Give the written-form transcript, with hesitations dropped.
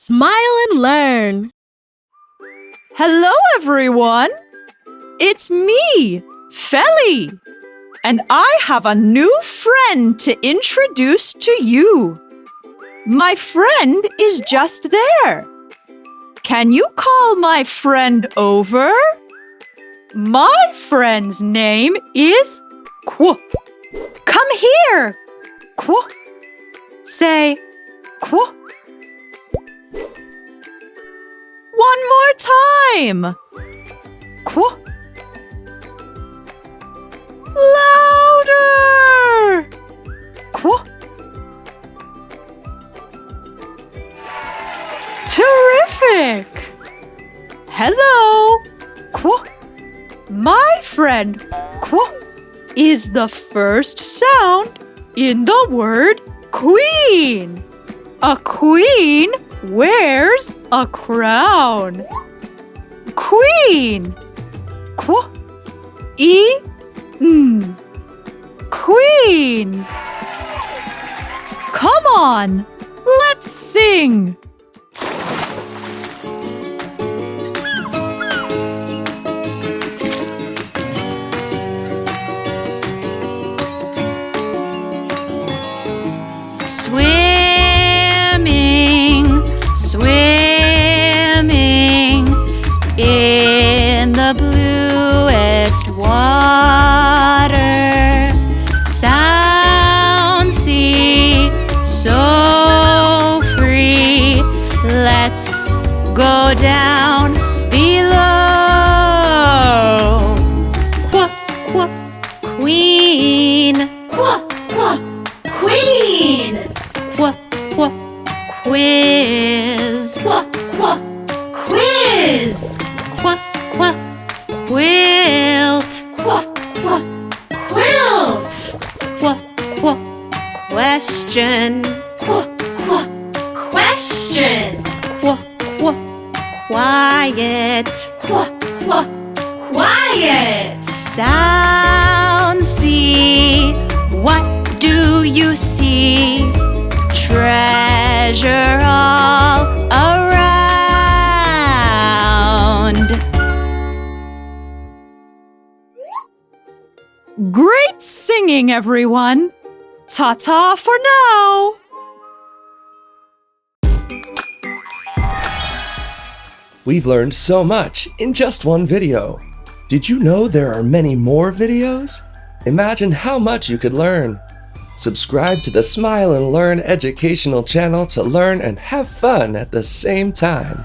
Smile and learn. Hello, everyone. It's me, Feli, and I have a new friend to introduce to you. My friend is just there. Can you call my friend over? My friend's name is Qu. Come here, Qu. Say Qu. One more time. Qu. Louder. Qu. Terrific. Hello, Qu. My friend Qu is the first sound in the word queen. A queen wears a crown. Queen. Qu. E-N. Queen. Come on, let's sing. Swimming, swimming in the bluest water. Sound sea, so free. Let's go down below. Qua, qua, queen. Qua, qua, queen. Qua, qua, quiz. Qua, qua, quiz. Qua, qua, quilt. Qua, qua, quilt. Qua, qua, question. Qua, qua, question. Qua, qua, quiet. Qua, qua, quiet. Sound see. What do you see? Treasure all around. Great singing, everyone. Ta-ta for now. We've learned so much in just one video. Did you know there are many more videos? Imagine how much you could learn. Subscribe to the Smile and Learn educational channel to learn and have fun at the same time.